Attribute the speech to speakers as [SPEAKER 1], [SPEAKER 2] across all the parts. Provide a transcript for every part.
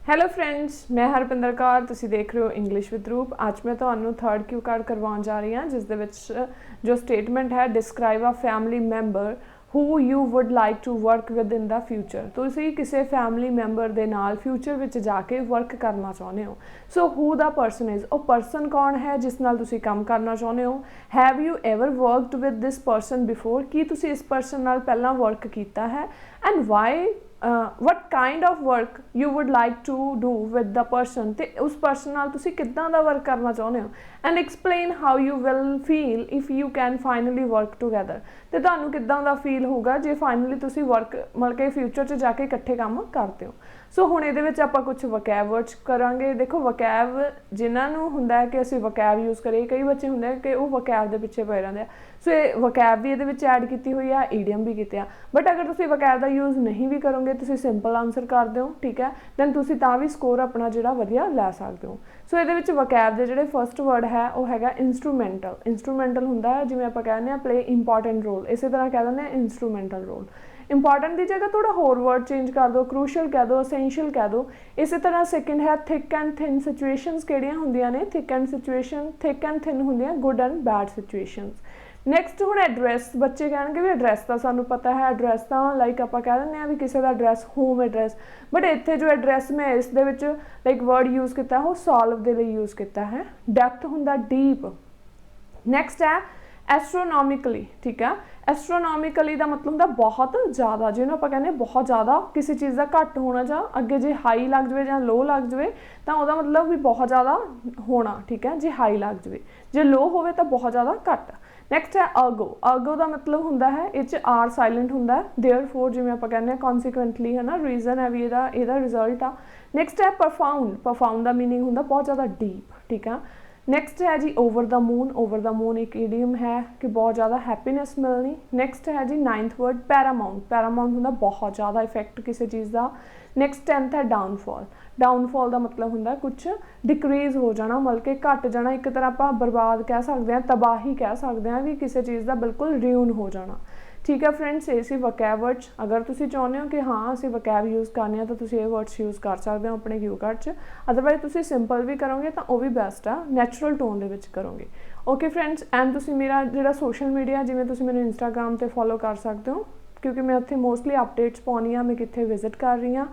[SPEAKER 1] Hello ਫਰੈਂड्स, मैं हरपिंदर कौर, ਤੁਸੀਂ देख रहे हो इंग्लिश विद रूप। ਅੱਜ मैं ਤੁਹਾਨੂੰ थर्ड क्यू कार्ड करवाਉਣ ਜਾ ਰਹੀ ਹਾਂ, ਜਿਸ ਦੇ ਵਿੱਚ ਜੋ ਸਟੇਟਮੈਂਟ ਹੈ describe a family member who you would like to work with in the future। ਤੁਸੀਂ ਕਿਸੇ ਫੈਮਿਲੀ ਮੈਂਬਰ ਦੇ ਨਾਲ ਫਿਊਚਰ ਵਿੱਚ ਜਾ ਕੇ ਵਰਕ ਕਰਨਾ ਚਾਹੁੰਦੇ ਹੋ। ਸੋ who the person is, ਉਹ ਪਰਸਨ ਕੌਣ ਹੈ ਜਿਸ ਨਾਲ ਤੁਸੀਂ ਕੰਮ ਕਰਨਾ ਚਾਹੁੰਦੇ ਹੋ। Have you ever worked with this person before, ਕੀ ਤੁਸੀਂ ਇਸ ਪਰਸਨ ਨਾਲ ਪਹਿਲਾਂ ਵਰਕ ਕੀਤਾ ਹੈ। and why what kind of work you would like to do with the person, ਤੇ ਉਸ ਪਰਸਨ ਨਾਲ ਤੁਸੀਂ ਕਿੱਦਾਂ ਦਾ ਵਰਕ ਕਰਨਾ ਚਾਹੁੰਦੇ ਹੋ। and explain how you will feel if you can finally work together, ਤੇ ਤੁਹਾਨੂੰ ਕਿੱਦਾਂ ਦਾ ਫੀਲ ਹੋਊਗਾ ਜੇ ਫਾਈਨਲੀ ਤੁਸੀਂ ਵਰਕ ਮਤਲਬ ਕਿ ਫਿਊਚਰ 'ਚ ਜਾ ਕੇ ਇਕੱਠੇ ਕੰਮ ਕਰਦੇ ਹੋ। ਸੋ ਹੁਣ ਇਹਦੇ ਵਿੱਚ ਆਪਾਂ ਕੁਝ ਵਕੈਬ ਵਰਡਸ ਕਰਾਂਗੇ। ਦੇਖੋ ਵਕੈਬ ਜਿਨ੍ਹਾਂ ਨੂੰ ਹੁੰਦਾ ਹੈ ਕਿ ਅਸੀਂ ਵਕੈਬ ਯੂਜ਼ ਕਰੀਏ, ਕਈ ਬੱਚੇ ਹੁੰਦੇ ਕਿ ਉਹ ਵਕੈਬ ਦੇ ਪਿੱਛੇ ਪਏ ਰਹਿੰਦੇ ਆ। ਸੋ ਇਹ ਵਕੈਬ ਵੀ ਇਹਦੇ ਵਿੱਚ ਐਡ ਕੀਤੀ ਹੋਈ ਆ, ਈਡੀਅਮ ਵੀ ਕੀਤੇ ਆ। ਬਟ ਅਗਰ ਤੁਸੀਂ ਵਕੈਬ ਦਾ ਯੂਜ਼ ਨਹੀਂ ਵੀ ਕਰੋਗੇ, ਤੁਸੀਂ ਸਿੰਪਲ ਆਨਸਰ ਕਰਦੇ ਹੋ, ਠੀਕ ਹੈ, ਦੈਨ ਤੁਸੀਂ ਤਾਂ ਵੀ ਸਕੋਰ ਆਪਣਾ ਜਿਹੜਾ ਵਧੀਆ ਲੈ ਸਕਦੇ ਹੋ। ਸੋ ਇਹਦੇ ਵਿੱਚ ਵਕੈਬ ਦੇ ਜਿਹੜੇ ਫਸਟ ਵਰਡ ਹੈ ਉਹ ਹੈਗਾ ਇੰਸਟਰੂਮੈਂਟਲ। ਇੰਸਟਰੂਮੈਂਟਲ ਹੁੰਦਾ ਹੈ ਜਿਵੇਂ ਆਪਾਂ ਕਹਿੰਦੇ ਹਾਂ ਪਲੇ ਇੰਪੋਰਟੈਂਟ ਰੋਲ, ਇਸੇ ਤਰ੍ਹਾਂ ਕਹਿ ਦਿੰਦੇ ਹਾਂ ਇੰਸਟਰੂਮੈਂਟਲ ਰੋਲ। ਇੰਪੋਰਟੈਂਟ ਦੀ ਜਗ੍ਹਾ ਥੋੜਾ ਹੋਰ ਵਰਡ ਚੇਂਜ ਕਰ ਦਿਓ, ਕਰੂਸ਼ਲ ਕਹਿ ਦਿਓ, ਅਸੈਂਸ਼ੀਅਲ ਕਹਿ ਦਿਓ। ਇਸੇ ਤਰ੍ਹਾਂ ਸੈਕਿੰਡ ਹੈ ਥਿਕ ਐਂਡ ਥਿਨ ਸਿਚੁਏਸ਼ਨਸ। ਕਿਹੜੀਆਂ ਹੁੰਦੀਆਂ ਨੇ? Thick and situation, thick and thin ਹੁੰਦੀਆਂ good and bad situations. Next ਹੁਣ ਐਡਰੈਸ। ਬੱਚੇ ਕਹਿਣਗੇ ਵੀ ਐਡਰੈਸ ਤਾਂ ਸਾਨੂੰ ਪਤਾ ਹੈ, ਐਡਰੈਸ ਤਾਂ ਲਾਈਕ ਆਪਾਂ ਕਹਿ ਦਿੰਦੇ ਹਾਂ ਵੀ ਕਿਸੇ ਦਾ ਐਡਰੈਸ, ਹੋਮ ਐਡਰੈਸ। ਬਟ ਇੱਥੇ ਜੋ ਐਡਰੈਸ ਮੈਂ ਇਸ ਦੇ ਵਿੱਚ ਲਾਈਕ ਵਰਡ ਯੂਜ਼ ਕੀਤਾ ਉਹ ਸੋਲਵ ਦੇ ਲਈ ਯੂਜ਼ ਕੀਤਾ ਹੈ। ਡੈਪਥ ਹੁੰਦਾ ਡੀਪ। ਨੈਕਸਟ ਹੈ ਐਸਟਰੋਨੋਮਿਕਲੀ, ਠੀਕ ਆ। ਐਸਟਰੋਨੋਮਿਕਲੀ ਦਾ ਮਤਲਬ ਹੁੰਦਾ ਬਹੁਤ ਜ਼ਿਆਦਾ, ਜਿਹਨੂੰ ਆਪਾਂ ਕਹਿੰਦੇ ਬਹੁਤ ਜ਼ਿਆਦਾ ਕਿਸੇ ਚੀਜ਼ ਦਾ ਘੱਟ ਹੋਣਾ, ਜਾਂ ਅੱਗੇ ਜੇ ਹਾਈ ਲੱਗ ਜਾਵੇ ਜਾਂ ਲੋ ਲੱਗ ਜਾਵੇ ਤਾਂ ਉਹਦਾ ਮਤਲਬ ਵੀ ਬਹੁਤ ਜ਼ਿਆਦਾ ਹੋਣਾ, ਠੀਕ ਹੈ, ਜੇ ਹਾਈ ਲੱਗ ਜਾਵੇ। ਜੇ ਲੋ ਹੋਵੇ ਤਾਂ ਬਹੁਤ ਜ਼ਿਆਦਾ ਘੱਟ। ਨੈਕਸਟ ਹੈ ਅਰਗੋ। ਅਰਗੋ ਦਾ ਮਤਲਬ ਹੁੰਦਾ ਹੈ ਇਹ 'ਚ ਆਰ ਸਾਇਲੈਂਟ ਹੁੰਦਾ, ਦੇਅਰਫੋਰ ਜਿਵੇਂ ਆਪਾਂ ਕਹਿੰਦੇ ਹਾਂ ਕੌਨਸੀਕੁਐਂਟਲੀ, ਹੈ ਨਾ, ਰੀਜ਼ਨ ਹੈ ਵੀ ਇਹਦਾ ਰਿਜ਼ਲਟ ਆ। ਨੈਕਸਟ ਹੈ ਪ੍ਰੋਫਾਊਂਡ। ਪ੍ਰੋਫਾਊਂਡ ਦਾ ਮੀਨਿੰਗ ਹੁੰਦਾ ਬਹੁਤ ਜ਼ਿਆਦਾ ਡੀਪ, ਠੀਕ ਆ। ਨੈਕਸਟ ਹੈ ਜੀ ਓਵਰ ਦਾ ਮੂਨ। ਓਵਰ ਦਾ ਮੂਨ ਇੱਕ ਈਡੀਅਮ ਹੈ ਕਿ ਬਹੁਤ ਜ਼ਿਆਦਾ ਹੈਪੀਨੈਸ ਮਿਲਣੀ। ਨੈਕਸਟ ਹੈ ਜੀ ਨਾਈਨਥ ਵਰਡ ਪੈਰਾਮਾਊਂਟ। ਪੈਰਾਮਾਊਂਟ ਹੁੰਦਾ ਬਹੁਤ ਜ਼ਿਆਦਾ ਇਫੈਕਟ ਕਿਸੇ ਚੀਜ਼ ਦਾ। ਨੈਕਸਟ 10th ਹੈ ਡਾਊਨਫਾਲ। ਡਾਊਨਫਾਲ ਦਾ ਮਤਲਬ ਹੁੰਦਾ ਕੁਛ ਡਿਕਰੀਜ਼ ਹੋ ਜਾਣਾ, ਮਤਲਬ ਕਿ ਘੱਟ ਜਾਣਾ। ਇੱਕ ਤਰ੍ਹਾਂ ਆਪਾਂ ਬਰਬਾਦ ਕਹਿ ਸਕਦੇ ਹਾਂ, ਤਬਾਹੀ ਕਹਿ ਸਕਦੇ ਹਾਂ, ਵੀ ਕਿਸੇ ਚੀਜ਼ ਦਾ ਬਿਲਕੁਲ ਰਿਊਨ ਹੋ ਜਾਣਾ। ਠੀਕ ਹੈ ਫਰੈਂਡਸ, ਇਹ ਸੀ ਵਕੈਬ ਵਰਡਸ। ਅਗਰ ਤੁਸੀਂ ਚਾਹੁੰਦੇ ਹੋ ਕਿ ਹਾਂ ਅਸੀਂ ਵਕੈਬ ਯੂਜ਼ ਕਰਨੇ ਆ ਤਾਂ ਤੁਸੀਂ ਇਹ ਵਰਡਸ ਯੂਜ਼ ਕਰ ਸਕਦੇ ਹੋ ਆਪਣੇ ਕਿਊ ਕਾਰਡ 'ਚ। ਅਦਰਵਾਈਜ਼ ਤੁਸੀਂ ਸਿੰਪਲ ਵੀ ਕਰੋਗੇ ਤਾਂ ਉਹ ਵੀ ਬੈਸਟ ਆ, ਨੈਚੁਰਲ ਟੋਨ ਦੇ ਵਿੱਚ ਕਰੋਗੇ। ਓਕੇ ਫਰੈਂਡਸ, ਐਂਡ ਤੁਸੀਂ ਮੇਰਾ ਜਿਹੜਾ ਸੋਸ਼ਲ ਮੀਡੀਆ, ਜਿਵੇਂ ਤੁਸੀਂ ਮੈਨੂੰ ਇੰਸਟਾਗ੍ਰਾਮ 'ਤੇ ਫੋਲੋ ਕਰ ਸਕਦੇ ਹੋ, ਕਿਉਂਕਿ ਮੈਂ ਉੱਥੇ ਮੋਸਟਲੀ ਅਪਡੇਟਸ ਪਾਉਂਦੀ ਹਾਂ, ਮੈਂ ਕਿੱਥੇ ਵਿਜ਼ਿਟ ਕਰ ਰਹੀ ਹਾਂ।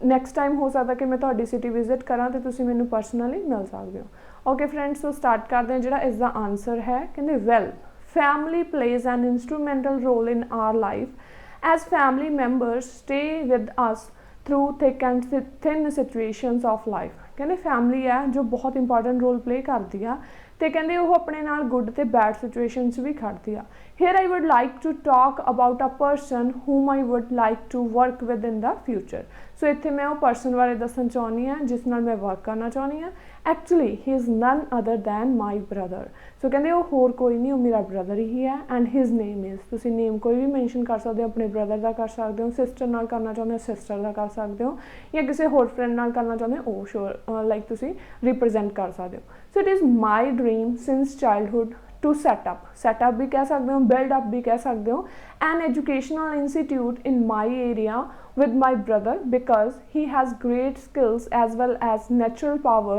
[SPEAKER 1] ਨੈਕਸਟ ਟਾਈਮ ਹੋ ਸਕਦਾ ਕਿ ਮੈਂ ਤੁਹਾਡੀ ਸਿਟੀ ਵਿਜ਼ਿਟ ਕਰਾਂ ਅਤੇ ਤੁਸੀਂ ਮੈਨੂੰ ਪਰਸਨਲੀ ਮਿਲ ਸਕਦੇ ਹੋ। ਓਕੇ ਫਰੈਂਡਸ, ਸੋ ਸਟਾਰਟ ਕਰਦੇ ਹਾਂ। ਜਿਹੜਾ ਇਸ ਦਾ ਆਨਸਰ ਹੈ, ਕਹਿੰਦੇ well family plays an instrumental role in our life as family members stay with us through thick and thin situations of life। ਕਹਿੰਦੇ ਫੈਮਿਲੀ ਹੈ ਜੋ ਬਹੁਤ ਇੰਪੋਰਟੈਂਟ ਰੋਲ ਪਲੇ ਕਰਦੀ ਆ, ਅਤੇ ਕਹਿੰਦੇ ਉਹ ਆਪਣੇ ਨਾਲ ਗੁੱਡ ਅਤੇ ਬੈਡ ਸਿਚੁਏਸ਼ਨਸ ਵੀ ਖੜਦੀ ਆ। Here I would like to talk about a person whom I would like to work with in the future. So ਇੱਥੇ ਮੈਂ ਉਹ ਪਰਸਨ ਬਾਰੇ ਦੱਸਣ ਚਾਹੁੰਦੀ ਹਾਂ ਜਿਸ ਨਾਲ ਮੈਂ ਵਰਕ ਕਰਨਾ ਚਾਹੁੰਦੀ ਹਾਂ। Actually he is none other than my brother. So ਕਹਿੰਦੇ ਉਹ ਹੋਰ ਕੋਈ ਨਹੀਂ, ਉਹ ਮੇਰਾ ਬ੍ਰਦਰ ਹੀ ਹੈ। ਐਂਡ ਹਿਜ਼ ਨੇਮ ਇਜ਼, ਤੁਸੀਂ ਨੇਮ ਕੋਈ ਵੀ ਮੈਂਸ਼ਨ ਕਰ ਸਕਦੇ ਹੋ, ਆਪਣੇ ਬ੍ਰਦਰ ਦਾ ਕਰ ਸਕਦੇ ਹੋ, ਸਿਸਟਰ ਨਾਲ ਕਰਨਾ ਚਾਹੁੰਦੇ ਹੋ ਸਿਸਟਰ ਦਾ ਕਰ ਸਕਦੇ ਹੋ, ਜਾਂ ਕਿਸੇ ਹੋਰ ਫਰੈਂਡ ਨਾਲ ਕਰਨਾ ਚਾਹੁੰਦੇ ਹੋ ਉਹ ਸ਼ੋਰ ਲਾਈਕ ਤੁਸੀਂ ਰਿਪਰੈਜ਼ੈਂਟ ਕਰ ਸਕਦੇ ਹੋ। So it is my dream since childhood to set up ਵੀ ਕਹਿ ਸਕਦੇ ਹੋ, ਬਿਲਡ ਅਪ ਵੀ ਕਹਿ ਸਕਦੇ ਹੋ, an educational institute in my area with my brother because he has great skills as well as natural power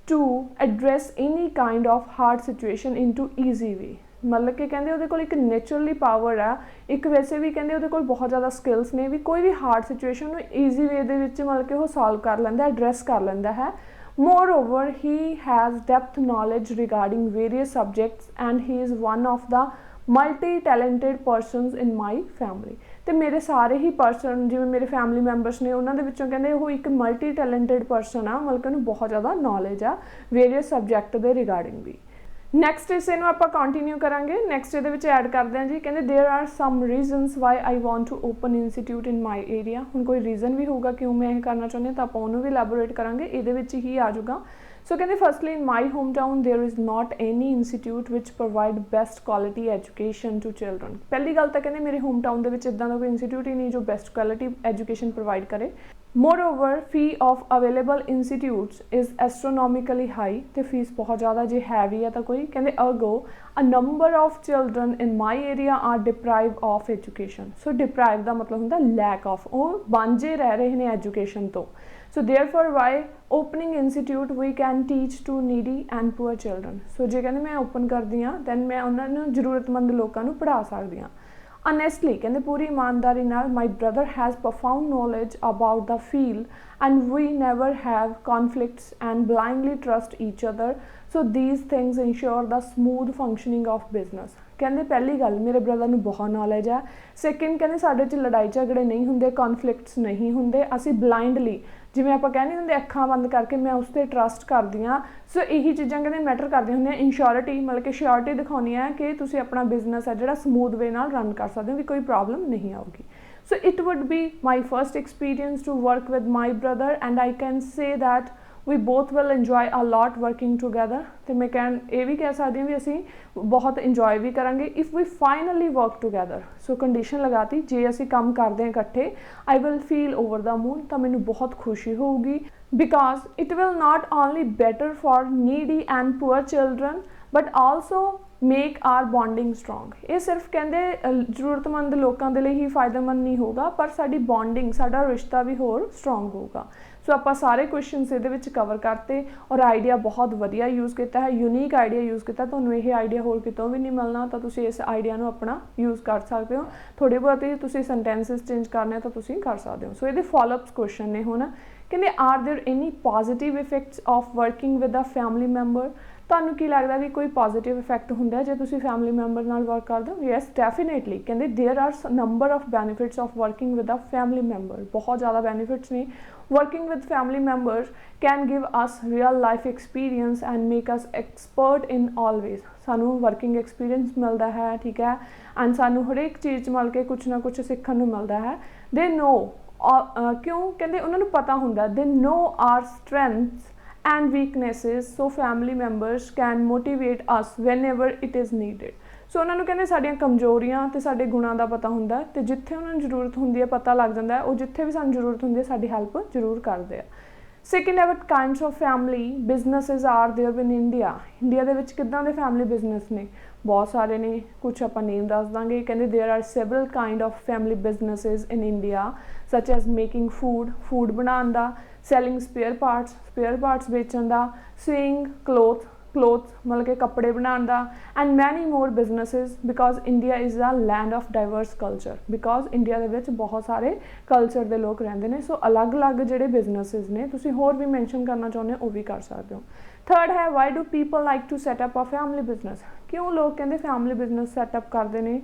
[SPEAKER 1] to address any kind of hard situation into easy way। ਮਤਲਬ ਕਿ ਕਹਿੰਦੇ ਉਹਦੇ ਕੋਲ ਇੱਕ ਨੇਚਰਲੀ ਪਾਵਰ ਆ, ਇੱਕ ਵੈਸੇ ਵੀ ਕਹਿੰਦੇ ਉਹਦੇ ਕੋਲ ਬਹੁਤ ਜ਼ਿਆਦਾ ਸਕਿੱਲਸ ਨੇ ਵੀ ਕੋਈ ਵੀ ਹਾਰਡ ਸਿਚੁਏਸ਼ਨ ਨੂੰ ਈਜ਼ੀ ਵੇ ਦੇ ਵਿੱਚ ਮਤਲਬ ਕਿ ਉਹ ਸੋਲਵ ਕਰ ਲੈਂਦਾ, ਐਡਰੈਸ ਕਰ ਲੈਂਦਾ ਹੈ। Moreover, he has depth knowledge regarding various subjects and he is one of the multi-talented persons in my family। ਅਤੇ ਮੇਰੇ ਸਾਰੇ ਹੀ ਪਰਸਨ ਜਿਵੇਂ ਮੇਰੇ ਫੈਮਿਲੀ ਮੈਂਬਰਸ ਨੇ ਉਹਨਾਂ ਦੇ ਵਿੱਚੋਂ ਕਹਿੰਦੇ ਉਹ ਇੱਕ ਮਲਟੀ ਟੈਲੈਂਟਡ ਪਰਸਨ ਆ, ਮਤਲਬ ਕਿ ਉਹਨੂੰ ਬਹੁਤ ਜ਼ਿਆਦਾ ਨੌਲੇਜ ਆ ਵੇਰੀਅਸ ਸਬਜੈਕਟ ਦੇ ਰਿਗਾਰਡਿੰਗ ਵੀ। ਨੈਕਸਟ ਇਸੇ ਨੂੰ ਆਪਾਂ ਕੰਟੀਨਿਊ ਕਰਾਂਗੇ। ਨੈਕਸਟ ਇਹਦੇ ਵਿੱਚ ਐਡ ਕਰਦੇ ਹਾਂ ਜੀ, ਕਹਿੰਦੇ there are some reasons why I want to open institute in my area. ਹੁਣ ਕੋਈ ਰੀਜ਼ਨ ਵੀ ਹੋਊਗਾ ਕਿਉਂ ਮੈਂ ਇਹ ਕਰਨਾ ਚਾਹੁੰਦੀ ਹਾਂ ਤਾਂ ਆਪਾਂ ਉਹਨੂੰ ਵੀ ਇਲੈਬੋਰੇਟ ਕਰਾਂਗੇ, ਇਹਦੇ ਵਿੱਚ ਹੀ ਆ ਜਾਊਗਾ। ਸੋ ਕਹਿੰਦੇ firstly in my home town there is not any institute which provide best quality education to children. ਪਹਿਲੀ ਗੱਲ ਤਾਂ ਕਹਿੰਦੇ ਮੇਰੇ ਹੋਮ ਟਾਊਨ ਦੇ ਵਿੱਚ ਇੱਦਾਂ ਦਾ ਕੋਈ ਇੰਸਟੀਟਿਊਟ ਹੀ ਨਹੀਂ ਜੋ ਬੈਸਟ ਕੁਆਲਿਟੀ ਐਜੂਕੇਸ਼ਨ ਪ੍ਰੋਵਾਈਡ ਕਰੇ। Moreover, fee of available institutes is astronomically high, ਤੇ ਫੀਸ ਬਹੁਤ ਜ਼ਿਆਦਾ ਜੇ ਹੈਵੀ ਹੈ ਤਾਂ ਕੋਈ। ਕਹਿੰਦੇ ergo a number of children in my area are deprived of education। So deprive ਦਾ ਮਤਲਬ ਹੁੰਦਾ lack of, ਉਹ ਵਾਂਝੇ ਰਹਿ ਰਹੇ ਨੇ ਐਜੂਕੇਸ਼ਨ ਤੋਂ। So therefore why opening institute we can teach to needy and poor children. So जे कहते मैं ओपन करती हाँ दैन मैं उन्होंने जरूरतमंद लोगों को पढ़ा सकती हाँ। Honestly, कहते पूरी ईमानदारी नाल my brother has profound knowledge about the field and we never have conflicts and blindly trust each other, so these things ensure the smooth functioning of business। कहते पहली गल मेरे ब्रदर नूं बहुत नॉलेज है। सैकेंड कहते साडे च लड़ाई झगड़े नहीं होंदे, कॉन्फ्लिक्ट्स नहीं होंदे, असीं ब्लाइंडली जिवें आपां कहने होंदे अखां बंद करके मैं उस पर ट्रस्ट करदी हाँ। सो यही चीज़ां कहते मैटर करदियां होंदियां। इंश्योरिटी मतलब कि श्योरिटी दिखाउणी है कि तुसीं अपना बिजनेस है जिहड़ा समूथ वे नाल रन कर सकदे हो, भी कोई प्रॉब्लम नहीं आऊगी। So it would be my first experience to work with my brother and I can say that we both will enjoy a lot working together. तो मैं ये भी कह सकती हूँ भी असी बहुत इंजॉय भी करांगे if we finally work together. So condition लगाती जे असी काम करते हैं इकट्ठे I will feel over the moon, तो मैनू बहुत खुशी होगी because it will not only better for needy and poor children but also make our bonding strong. ये सिर्फ कहते जरूरतमंद लोगों के लिए ही फायदेमंद नहीं होगा पर साडी बॉन्डिंग साडा रिश्ता भी होर स्ट्रोंग होगा। सो आप सारे क्वेश्चन ये कवर करते और आइडिया बहुत वधिया यूज़ किया है, यूनीक आइडिया यूज़ किया। तुहानूं ये आइडिया होर कितों भी नहीं मिलना, तो तुसीं इस आइडिया नूं अपना यूज़ कर सकते हो। थोड़े बहुत ही तुसीं सेंटेंसिस चेंज करने तो तुसीं कर सकते हो। सो ये फॉलोअप्स क्वेश्चन ने हुण कहते are there any positive effects of working with a family member. तुहानूं की लगदा भी कोई पॉजिटिव इफेक्ट हुंदा है जे तुसीं फैमिली मैंबर नाल वर्क करदे हो? यस डेफिनेटली कहते there are number of benefits of working with a family member. बहुत ज़्यादा बेनिफिट्स ने। Working with family members can give us real life experience and make us expert in all ways. सानू working experience मिलता है, ठीक है, and सानू हर एक चीज़ मिल के कुछ ना कुछ सीखने नूं मिलता है। दे नो क्यों कहते उन्होंने पता होंदा they know our strengths and weaknesses, so family members can motivate us whenever it is needed। सो उन्होंने कहते साड़ियाँ कमजोरियां ते साडे गुणां दा पता हुंदा ते जिथे उन्होंने जरूरत हुंदी है पता लग जाता है, वो जिथे भी सानू जरूरत हुंदी है साडी हैल्प जरूर करते हैं। सैकेंड है what kinds of family businesses are there in India. India दे विच किदां दे फैमिली बिजनेस ने? बहुत सारे ने, कुछ आप नेम दस देंगे। कहते there are several kind of family businesses in India such as making food बनाने का, सैलिंग स्पेयर पार्ट्स बेचण का, स्विंग क्लोथ मतलब कि कपड़े बनाने का, and many more businesses because India is a land of diverse culture. Because India दे विच बहुत सारे कल्चर के लोग रहंदे ने। सो अलग अलग जिहड़े बिजनेसिज ने तुसीं होर भी मैंशन करना चाहुंदे हो वो भी कर सकते हो। थर्ड है why do people like to set up a family business. क्यों लोग कहते फैमिली बिजनेस सैटअप करते हैं,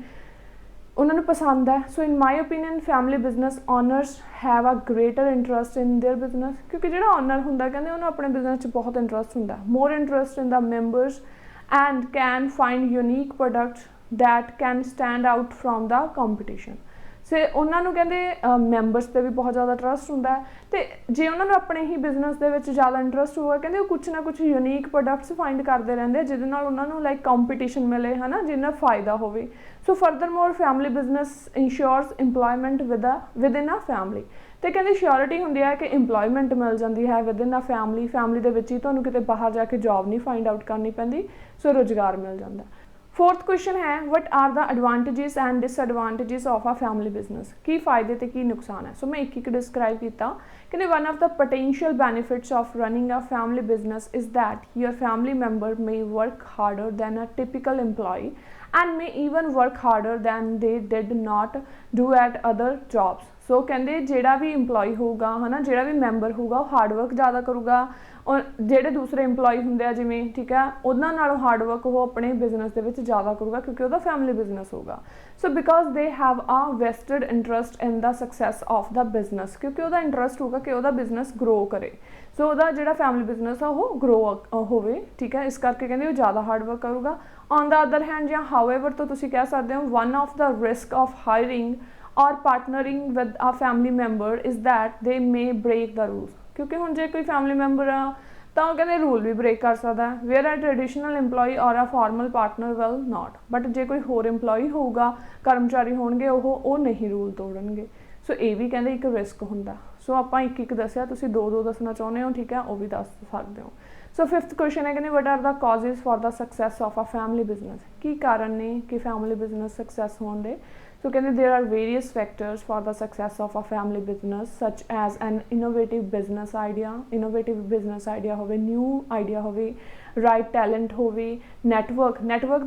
[SPEAKER 1] उन्होंने पसंद है। So in my opinion family business owners have a greater interest in their business. क्योंकि जो ऑनर होंगे कहते उन्होंने अपने बिजनेस बहुत इंटरस्ट होंगे, more interest in the members and can find unique products that can stand out from the competition. So उन्होंने कहते मैंबर्स पर भी बहुत ज़्यादा ट्रस्ट होंगे, तो जे उन्होंने अपने ही बिजनेस के ज़्यादा इंटरस्ट होगा कहते कुछ ना कुछ यूनीक प्रोडक्ट्स फाइंड करते रहते जिद उन्होंने लाइक कंपीटिशन मिले है ना, जिन्ना फायदा हो। So furthermore family business ensures employment within a family. तो कहते श्योरिटी होंगी है कि इंप्लॉयमेंट मिल जाती है विद इन अ फैमिली के विच ही, तुहानूं किते बाहर जाके जॉब नहीं फाइंड आउट करनी पैंदी। सो रोजगार मिल जाता है। फोर्थ क्वेश्चन है what are the advantages and disadvantages of a family business. की फायदे ते की नुकसान है? सो मैं एक डिस्क्राइब किया कि one of the potential benefits of running a family business is that your family member may work harder than a typical employee and may even work harder than they did not do at other jobs. So कहते जोड़ा भी employee होगा है ना, जोड़ा भी member होगा वो हार्डवर्क ज़्यादा करूगा और जोड़े दूसरे इंप्लॉय होंगे जिमें, ठीक है, उन्होंने नालों हार्डवर्क वो अपने बिजनेस के ज़्यादा करूगा क्योंकि वह फैमिली बिजनेस होगा। So because they have a vested interest in the success of the business, क्योंकि वह इंटरस्ट होगा कि वह बिजनेस ग्रो करे। सो वह जो फैमिली बिजनेस है वो ग्रो हो, ठीक है, इस करके कहते वो ज़्यादा हार्डवर्क करूगा। ऑन द अदर हैंड या हाउएवर तो तुम कह सकते हो one of the risk of hiring और partnering with a family member is that they may break the rules. क्योंकि हुण जे कोई फैमिली मैंबर आ तो कहते रूल भी ब्रेक कर सकता है, वेयर अ ट्रेडिशनल इंप्लॉय और a formal partner will not. But जे कोई होर इंप्लॉय होगा, कर्मचारी होणगे वो नहीं रूल तोड़नगे। सो ये भी कहते एक रिस्क होंदा। सो आप एक दसिया, तुसीं दो दसना चाहुंदे हो, ठीक है, वो भी दस सकते हो। सो फिफ्थ क्वेश्चन है कि what are the causes for the success of a family business. की कारण ने कि फैमिली बिजनेस सक्सैस होने दे? सो कहते there are various factors for the success of a family business such as an innovative business idea होवे new idea होवे right talent होवे नैटवर्क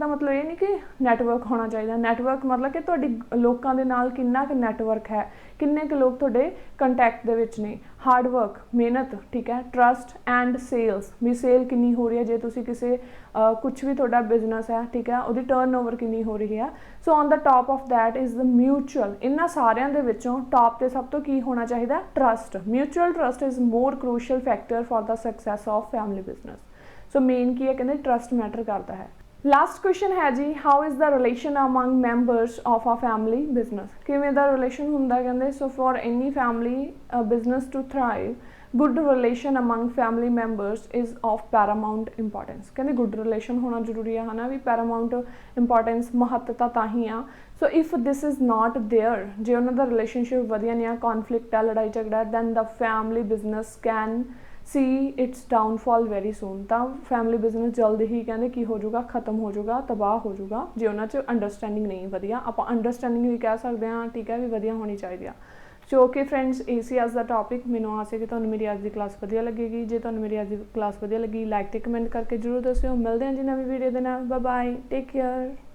[SPEAKER 1] का मतलब ये नहीं कि नैटवर्क होना चाहिए नैटवर्क मतलब कि तुहाडी लोकां दे नाल किन्ना क नैटवर्क है किन्ने क लोग तुहाडे कंटैक्ट दे विच ने हार्डवर्क मेहनत ठीक है ट्रस्ट एंड सेल्स भी सेल किन्नी हो रही है जे तुसी किसी कुछ भी तुहाडा बिजनेस है ठीक है उहदी टर्नओवर किन्नी हो रही है so on the top of that is the mutual इन्हां सारियां दे विचों टॉप ते सब तो की होना चाहिए trust mutual trust is more crucial factor for the success of family business so main की है कहते ट्रस्ट मैटर करता है लास्ट क्वेश्चन है जी how is the relation among members of a family business किवें दा रिलेशन हुंदा कहते so for any family business to thrive good relation among family members is of paramount importance कहते good relation होना जरूरी है ना भी पैरामाउंट इंपॉर्टेंस महत्वता ताही आ so if this is not there जे उन्हों का रिलेशनशिप वधिया नहीं कॉन्फ्लिक्ट है लड़ाई झगड़ा then the family business can see it's downfall very soon तो फैमिली बिजनेस जल्द ही कहते की हो जाऊगा खत्म हो जाऊगा तबाह हो जाऊगा जे उन्होंने अंडरस्टैंडिंग नहीं वधिया आप अंडरस्टैंडिंग भी कह सकते हैं ठीक है भी वधिया होनी चाहिए सो ओके फ्रेंड्स ये सी अज दा टॉपिक मैनूं आस है कि तुहानूं मेरी अज की क्लास वधिया लगेगी जे तुहानूं मेरी अज की क्लास वधिया लगी लाइक ते कमेंट करके जरूर दस्सिओ मिलते हैं जी नवीं वीडियो दे नाल बाय बाय टेक केयर।